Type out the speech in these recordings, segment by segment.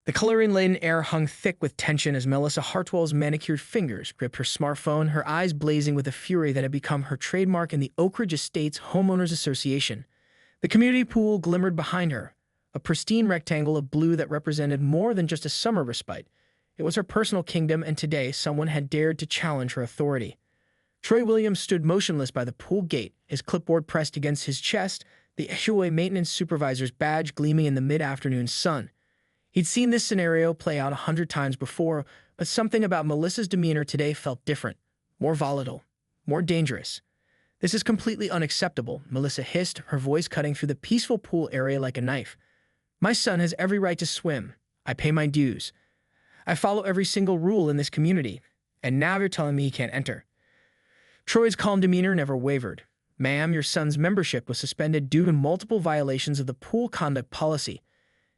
The chlorine-laden air hung thick with tension as Melissa Hartwell's manicured fingers gripped her smartphone, her eyes blazing with a fury that had become her trademark in the Oak Ridge Estates Homeowners Association. The community pool glimmered behind her, a pristine rectangle of blue that represented more than just a summer respite. It was her personal kingdom, and today someone had dared to challenge her authority. Troy Williams stood motionless by the pool gate, his clipboard pressed against his chest, the HOA maintenance supervisor's badge gleaming in the mid-afternoon sun. He'd seen this scenario play out 100 times before, but something about Melissa's demeanor today felt different, more volatile, more dangerous. "This is completely unacceptable," Melissa hissed, her voice cutting through the peaceful pool area like a knife. "My son has every right to swim. I pay my dues. I follow every single rule in this community, and now you're telling me he can't enter." Troy's calm demeanor never wavered. "Ma'am, your son's membership was suspended due to multiple violations of the pool conduct policy.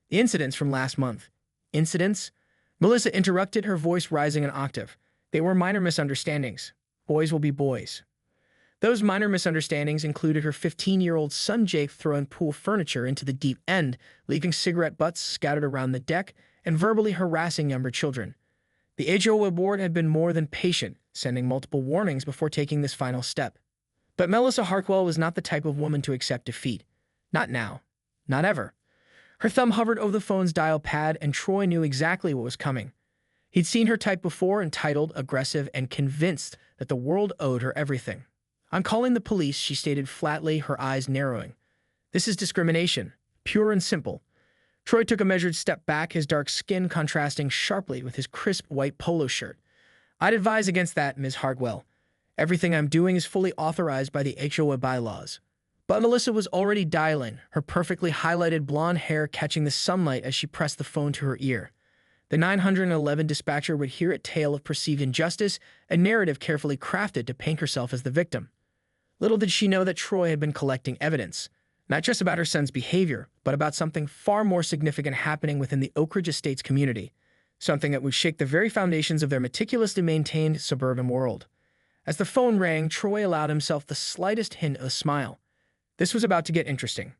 The incidents from last month." "Incidents?" Melissa interrupted, her voice rising an octave. "They were minor misunderstandings. Boys will be boys." Those minor misunderstandings included her 15-year-old son Jake throwing pool furniture into the deep end, leaving cigarette butts scattered around the deck, and verbally harassing younger children. The HOA board had been more than patient, sending multiple warnings before taking this final step. But Melissa Hartwell was not the type of woman to accept defeat. Not now. Not ever. Her thumb hovered over the phone's dial pad, and Troy knew exactly what was coming. He'd seen her type before, entitled, aggressive, and convinced that the world owed her everything. "I'm calling the police," she stated flatly, her eyes narrowing. "This is discrimination, pure and simple." Troy took a measured step back, his dark skin contrasting sharply with his crisp white polo shirt. "I'd advise against that, Ms. Hartwell. Everything I'm doing is fully authorized by the HOA bylaws." But Melissa was already dialing, her perfectly highlighted blonde hair catching the sunlight as she pressed the phone to her ear. The 911 dispatcher would hear a tale of perceived injustice, a narrative carefully crafted to paint herself as the victim. Little did she know that Troy had been collecting evidence, not just about her son's behavior, but about something far more significant happening within the Oak Ridge Estates community, something that would shake the very foundations of their meticulously maintained suburban world. As the phone rang, Troy allowed himself the slightest hint of a smile. This was about to get interesting.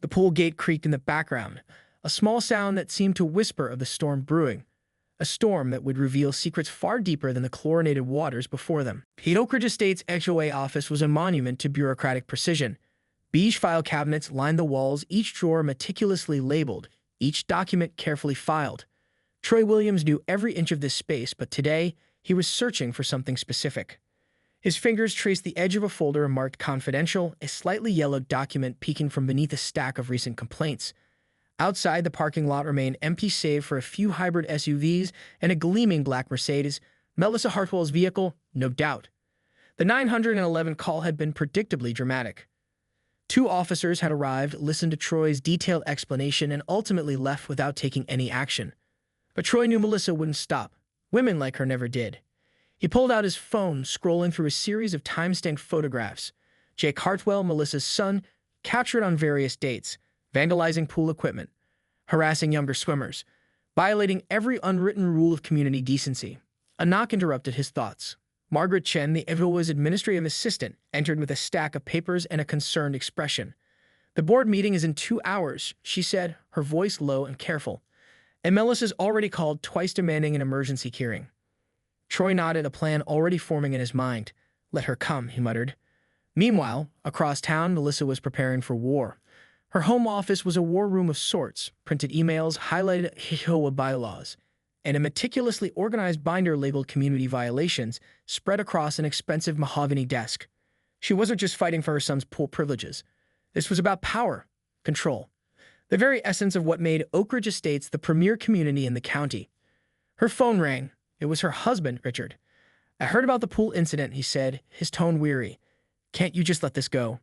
The pool gate creaked in the background, a small sound that seemed to whisper of the storm brewing, a storm that would reveal secrets far deeper than the chlorinated waters before them. The Oak Ridge Estates HOA office was a monument to bureaucratic precision. Beige file cabinets lined the walls, each drawer meticulously labeled, each document carefully filed. Troy Williams knew every inch of this space, but today he was searching for something specific. His fingers traced the edge of a folder marked confidential, a slightly yellowed document peeking from beneath a stack of recent complaints. Outside, the parking lot remained empty save for a few hybrid SUVs and a gleaming black Mercedes, Melissa Hartwell's vehicle, no doubt. The 911 call had been predictably dramatic. 2 officers had arrived, listened to Troy's detailed explanation, and ultimately left without taking any action. But Troy knew Melissa wouldn't stop. Women like her never did. He pulled out his phone, scrolling through a series of time-stamped photographs. Jake Hartwell, Melissa's son, captured on various dates, vandalizing pool equipment, harassing younger swimmers, violating every unwritten rule of community decency. A knock interrupted his thoughts. Margaret Chen, the HOA's administrative assistant, entered with a stack of papers and a concerned expression. "The board meeting is in 2 hours," she said, her voice low and careful. "And Melissa's already called twice demanding an emergency hearing." Troy nodded, a plan already forming in his mind. "Let her come," he muttered. Meanwhile, across town, Melissa was preparing for war. Her home office was a war room of sorts, printed emails, highlighted HOA bylaws, and a meticulously organized binder labeled community violations spread across an expensive mahogany desk. She wasn't just fighting for her son's pool privileges. This was about power, control, the very essence of what made Oak Ridge Estates the premier community in the county. Her phone rang. It was her husband, Richard. "I heard about the pool incident," he said, his tone weary. "Can't you just let this go?"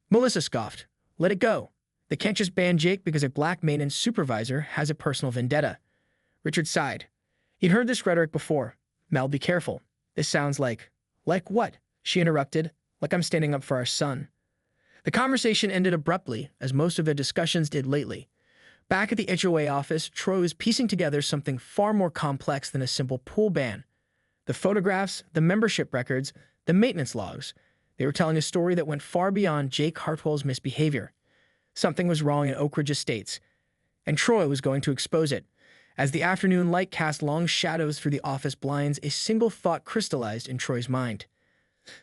Melissa scoffed. "Let it go. They can't just ban Jake because a black maintenance supervisor has a personal vendetta." Richard sighed. He'd heard this rhetoric before. "Mel, be careful. This sounds like..." "Like what?" she interrupted. "Like I'm standing up for our son." The conversation ended abruptly, as most of their discussions did lately. Back at the HOA office, Troy was piecing together something far more complex than a simple pool ban. The photographs, the membership records, the maintenance logs, they were telling a story that went far beyond Jake Hartwell's misbehavior. Something was wrong in Oak Ridge Estates, and Troy was going to expose it. As the afternoon light cast long shadows through the office blinds, a single thought crystallized in Troy's mind.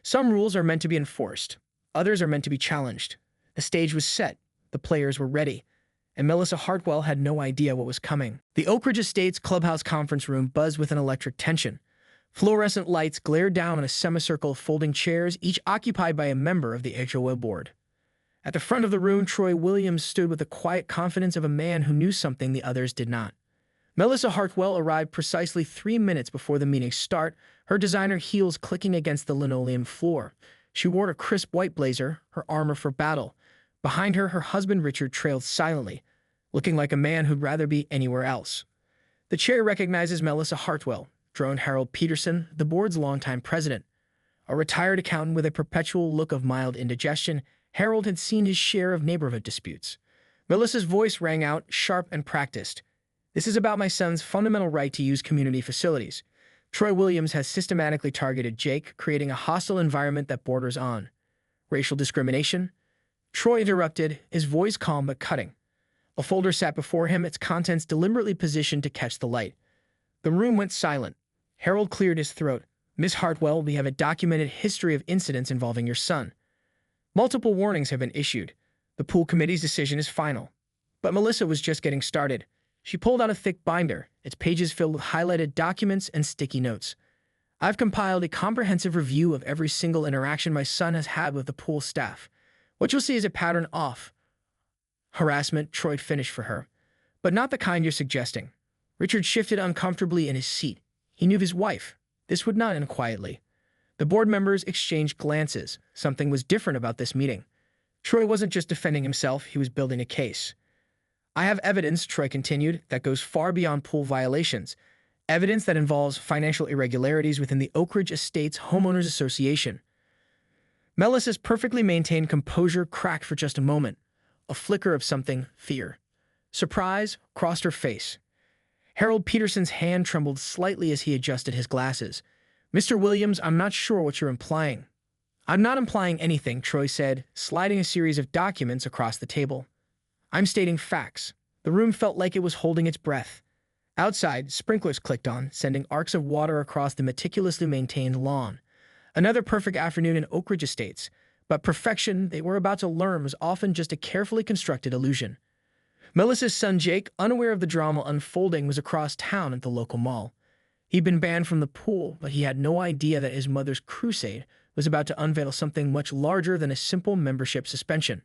Some rules are meant to be enforced. Others are meant to be challenged. The stage was set. The players were ready. And Melissa Hartwell had no idea what was coming. The Oak Ridge Estates clubhouse conference room buzzed with an electric tension. Fluorescent lights glared down on a semicircle of folding chairs, each occupied by a member of the HOA board. At the front of the room, Troy Williams stood with the quiet confidence of a man who knew something the others did not. Melissa Hartwell arrived precisely 3 minutes before the meeting's start, her designer heels clicking against the linoleum floor. She wore a crisp white blazer, her armor for battle. Behind her, her husband Richard trailed silently, looking like a man who'd rather be anywhere else. The chair recognizes Melissa Hartwell, droned Harold Peterson, the board's longtime president. A retired accountant with a perpetual look of mild indigestion, Harold had seen his share of neighborhood disputes. Melissa's voice rang out, sharp and practiced. "This is about my son's fundamental right to use community facilities. Troy Williams has systematically targeted Jake, creating a hostile environment that borders on racial discrimination." Troy interrupted, his voice calm but cutting. A folder sat before him, its contents deliberately positioned to catch the light. The room went silent. Harold cleared his throat. "Miss Hartwell, we have a documented history of incidents involving your son. Multiple warnings have been issued. The pool committee's decision is final." But Melissa was just getting started. She pulled out a thick binder, its pages filled with highlighted documents and sticky notes. "I've compiled a comprehensive review of every single interaction my son has had with the pool staff. What you'll see is a pattern of harassment," Troy finished for her. "But not the kind you're suggesting." Richard shifted uncomfortably in his seat. He knew his wife. This would not end quietly. The board members exchanged glances. Something was different about this meeting. Troy wasn't just defending himself, he was building a case. "I have evidence," Troy continued, "that goes far beyond pool violations. Evidence that involves financial irregularities within the Oak Ridge Estates Homeowners Association." Melissa's perfectly maintained composure cracked for just a moment. A flicker of something, fear. Surprise, crossed her face. Harold Peterson's hand trembled slightly as he adjusted his glasses. "Mr. Williams, I'm not sure what you're implying." "I'm not implying anything," Troy said, sliding a series of documents across the table. "I'm stating facts." The room felt like it was holding its breath. Outside, sprinklers clicked on, sending arcs of water across the meticulously maintained lawn. Another perfect afternoon in Oak Ridge Estates, but perfection, they were about to learn, was often just a carefully constructed illusion. Melissa's son Jake, unaware of the drama unfolding, was across town at the local mall. He'd been banned from the pool, but he had no idea that his mother's crusade was about to unveil something much larger than a simple membership suspension.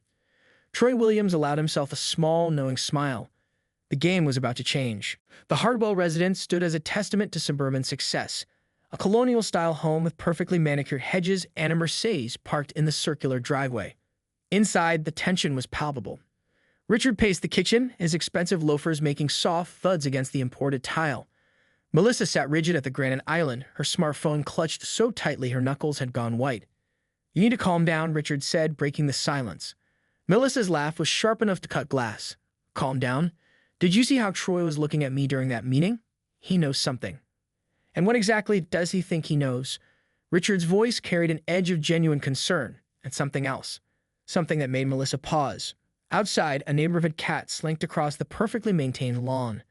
Troy Williams allowed himself a small, knowing smile. The game was about to change. The Hartwell residence stood as a testament to suburban success. A colonial-style home with perfectly manicured hedges and a Mercedes parked in the circular driveway. Inside, the tension was palpable. Richard paced the kitchen, his expensive loafers making soft thuds against the imported tile. Melissa sat rigid at the granite island, her smartphone clutched so tightly her knuckles had gone white. "You need to calm down," Richard said, breaking the silence. Melissa's laugh was sharp enough to cut glass. "Calm down? Did you see how Troy was looking at me during that meeting? He knows something." "And what exactly does he think he knows?" Richard's voice carried an edge of genuine concern, and something else. Something that made Melissa pause. Outside, a neighborhood cat slinked across the perfectly maintained lawn.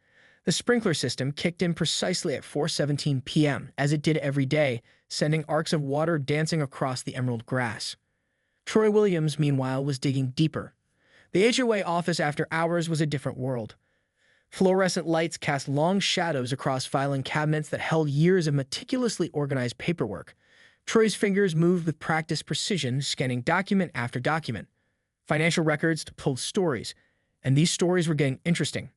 The sprinkler system kicked in precisely at 4:17 p.m., as it did every day, sending arcs of water dancing across the emerald grass. Troy Williams, meanwhile, was digging deeper. The HOA office after hours was a different world. Fluorescent lights cast long shadows across filing cabinets that held years of meticulously organized paperwork. Troy's fingers moved with practiced precision, scanning document after document. Financial records told stories, and these stories were getting interesting.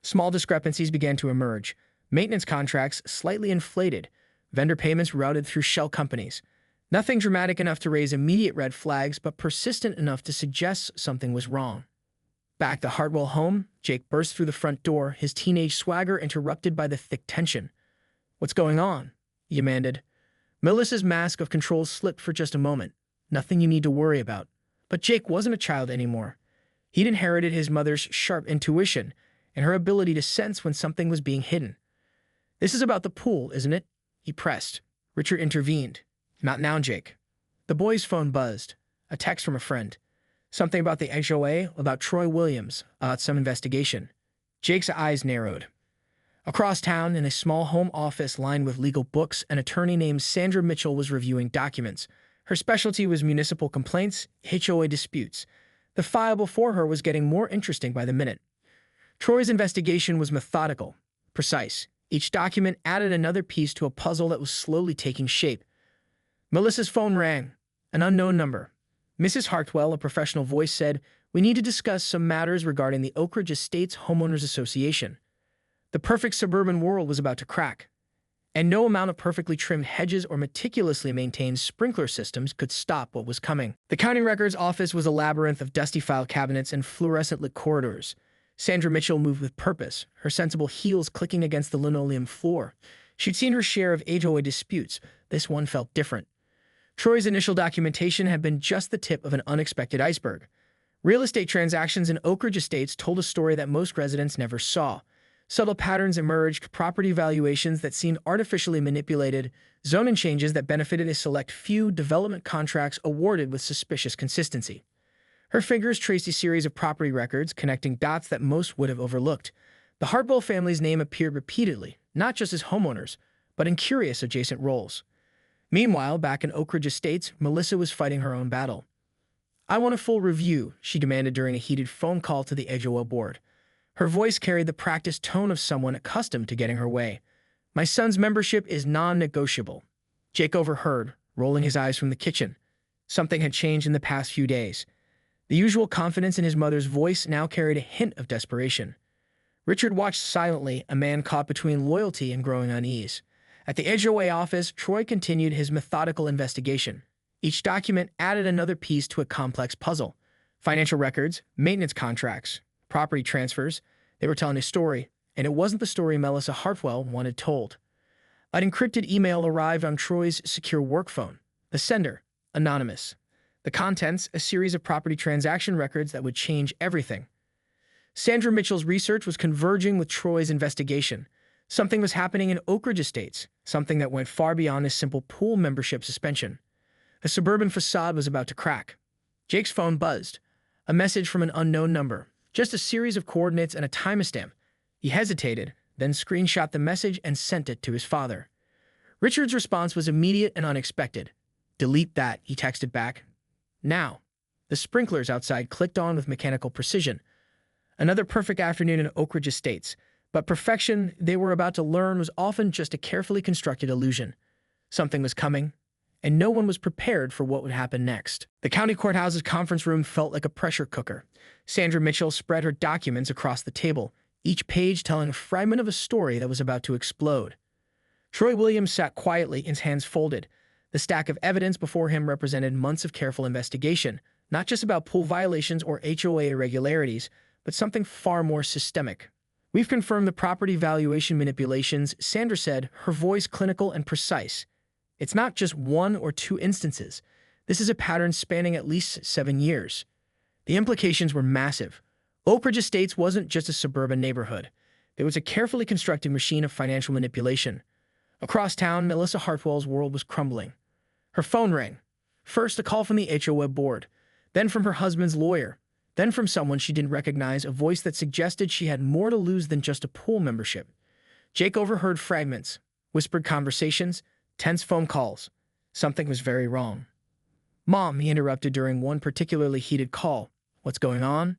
Small discrepancies began to emerge. Maintenance contracts slightly inflated, vendor payments routed through shell companies. Nothing dramatic enough to raise immediate red flags, but persistent enough to suggest something was wrong. Back at the Hartwell home, Jake burst through the front door, his teenage swagger interrupted by the thick tension. "What's going on?" he demanded. Melissa's mask of control slipped for just a moment. "Nothing you need to worry about." But Jake wasn't a child anymore. He'd inherited his mother's sharp intuition and her ability to sense when something was being hidden. "This is about the pool, isn't it?" he pressed. Richard intervened. "Not now, Jake." The boy's phone buzzed. A text from a friend. Something about the HOA, about Troy Williams, some investigation. Jake's eyes narrowed. Across town, in a small home office lined with legal books, an attorney named Sandra Mitchell was reviewing documents. Her specialty was municipal complaints, HOA disputes. The file before her was getting more interesting by the minute. Troy's investigation was methodical, precise. Each document added another piece to a puzzle that was slowly taking shape. Melissa's phone rang. An unknown number. Mrs. Hartwell, a professional voice, said, "We need to discuss some matters regarding the Oak Ridge Estates Homeowners Association." The perfect suburban world was about to crack, and no amount of perfectly trimmed hedges or meticulously maintained sprinkler systems could stop what was coming. The county records office was a labyrinth of dusty file cabinets and fluorescent-lit corridors. Sandra Mitchell moved with purpose, her sensible heels clicking against the linoleum floor. She'd seen her share of HOA disputes. This one felt different. Troy's initial documentation had been just the tip of an unexpected iceberg. Real estate transactions in Oak Ridge Estates told a story that most residents never saw. Subtle patterns emerged, property valuations that seemed artificially manipulated, zoning changes that benefited a select few, development contracts awarded with suspicious consistency. Her fingers traced a series of property records, connecting dots that most would have overlooked. The Hartwell family's name appeared repeatedly, not just as homeowners, but in curious adjacent roles. Meanwhile, back in Oak Ridge Estates, Melissa was fighting her own battle. "I want a full review," she demanded during a heated phone call to the HOA board. Her voice carried the practiced tone of someone accustomed to getting her way. "My son's membership is non-negotiable." Jake overheard, rolling his eyes from the kitchen. Something had changed in the past few days. The usual confidence in his mother's voice now carried a hint of desperation. Richard watched silently, a man caught between loyalty and growing unease. At the HOA office, Troy continued his methodical investigation. Each document added another piece to a complex puzzle. Financial records, maintenance contracts, property transfers. They were telling a story, and it wasn't the story Melissa Hartwell wanted told. An encrypted email arrived on Troy's secure work phone. The sender, anonymous. The contents, a series of property transaction records that would change everything. Sandra Mitchell's research was converging with Troy's investigation. Something was happening in Oak Ridge Estates, something that went far beyond a simple pool membership suspension. The suburban facade was about to crack. Jake's phone buzzed. A message from an unknown number. Just a series of coordinates and a timestamp. He hesitated, then screenshot the message and sent it to his father. Richard's response was immediate and unexpected. "Delete that," he texted back. Now. The sprinklers outside clicked on with mechanical precision. Another perfect afternoon in Oak Ridge Estates, but perfection, they were about to learn, was often just a carefully constructed illusion. Something was coming, and no one was prepared for what would happen next. The county courthouse's conference room felt like a pressure cooker. Sandra Mitchell spread her documents across the table, each page telling a fragment of a story that was about to explode. Troy Williams sat quietly, his hands folded. The stack of evidence before him represented months of careful investigation, not just about pool violations or HOA irregularities, but something far more systemic. "We've confirmed the property valuation manipulations," Sandra said, her voice clinical and precise. "It's not just one or two instances. This is a pattern spanning at least 7 years." The implications were massive. Oak Ridge Estates wasn't just a suburban neighborhood. It was a carefully constructed machine of financial manipulation. Across town, Melissa Hartwell's world was crumbling. Her phone rang. First, a call from the HOA board, then from her husband's lawyer, then from someone she didn't recognize, a voice that suggested she had more to lose than just a pool membership. Jake overheard fragments, whispered conversations, tense phone calls. Something was very wrong. "Mom," he interrupted during one particularly heated call. "What's going on?"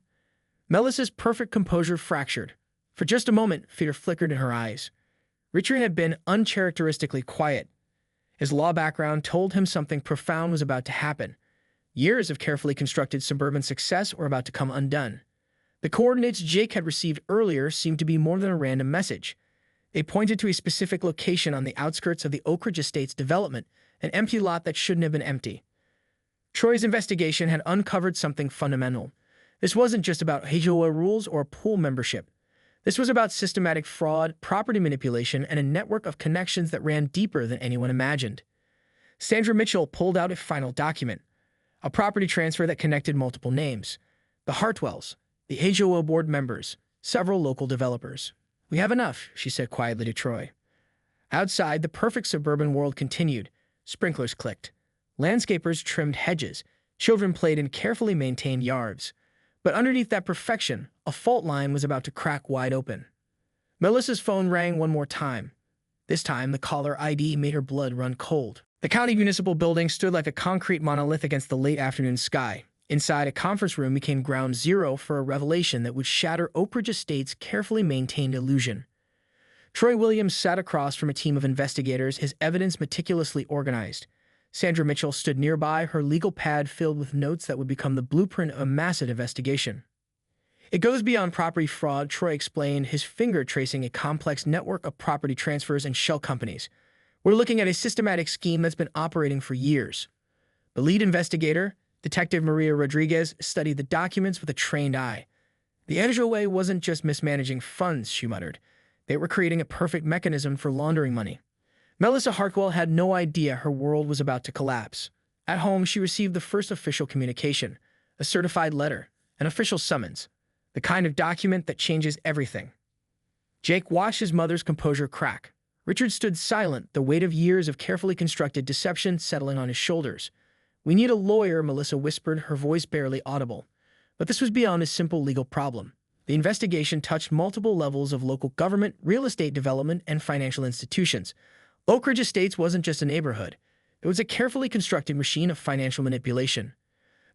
Melissa's perfect composure fractured. For just a moment, fear flickered in her eyes. Richard had been uncharacteristically quiet. His law background told him something profound was about to happen. Years of carefully constructed suburban success were about to come undone. The coordinates Jake had received earlier seemed to be more than a random message. They pointed to a specific location on the outskirts of the Oak Ridge Estates development, an empty lot that shouldn't have been empty. Troy's investigation had uncovered something fundamental. This wasn't just about HOA rules or pool membership. This was about systematic fraud, property manipulation, and a network of connections that ran deeper than anyone imagined. Sandra Mitchell pulled out a final document, a property transfer that connected multiple names: the Hartwells, the HOA board members, several local developers. "We have enough," she said quietly to Troy. Outside, the perfect suburban world continued. Sprinklers clicked. Landscapers trimmed hedges. Children played in carefully maintained yards. But underneath that perfection, a fault line was about to crack wide open. Melissa's phone rang one more time. This time, the caller ID made her blood run cold. The county municipal building stood like a concrete monolith against the late afternoon sky. Inside, a conference room became ground zero for a revelation that would shatter Oak Ridge Estate's carefully maintained illusion. Troy Williams sat across from a team of investigators, his evidence meticulously organized. Sandra Mitchell stood nearby, her legal pad filled with notes that would become the blueprint of a massive investigation. It goes beyond property fraud, Troy explained, his finger tracing a complex network of property transfers and shell companies. We're looking at a systematic scheme that's been operating for years. The lead investigator, Detective Maria Rodriguez, studied the documents with a trained eye. The Edgeway wasn't just mismanaging funds, she muttered. They were creating a perfect mechanism for laundering money. Melissa Hartwell had no idea her world was about to collapse. At home, she received the first official communication, a certified letter, an official summons, the kind of document that changes everything. Jake watched his mother's composure crack. Richard stood silent, the weight of years of carefully constructed deception settling on his shoulders. "We need a lawyer," Melissa whispered, her voice barely audible. But this was beyond a simple legal problem. The investigation touched multiple levels of local government, real estate development, and financial institutions. Oak Ridge Estates wasn't just a neighborhood. It was a carefully constructed machine of financial manipulation.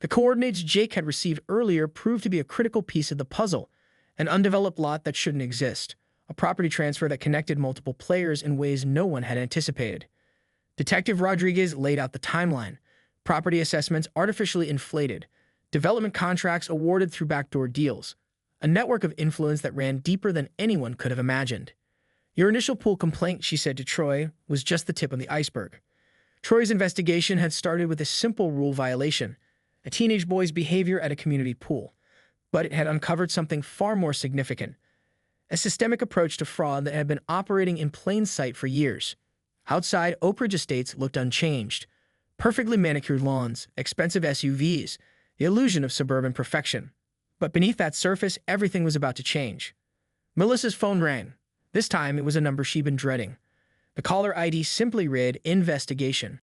The coordinates Jake had received earlier proved to be a critical piece of the puzzle, an undeveloped lot that shouldn't exist, a property transfer that connected multiple players in ways no one had anticipated. Detective Rodriguez laid out the timeline. Property assessments artificially inflated, development contracts awarded through backdoor deals, a network of influence that ran deeper than anyone could have imagined. "Your initial pool complaint," she said to Troy, was just the tip of the iceberg. Troy's investigation had started with a simple rule violation, a teenage boy's behavior at a community pool. But it had uncovered something far more significant, a systemic approach to fraud that had been operating in plain sight for years. Outside, Oak Ridge Estates looked unchanged. Perfectly manicured lawns, expensive SUVs, the illusion of suburban perfection. But beneath that surface, everything was about to change. Melissa's phone rang. This time, it was a number she'd been dreading. The caller ID simply read, "Investigation."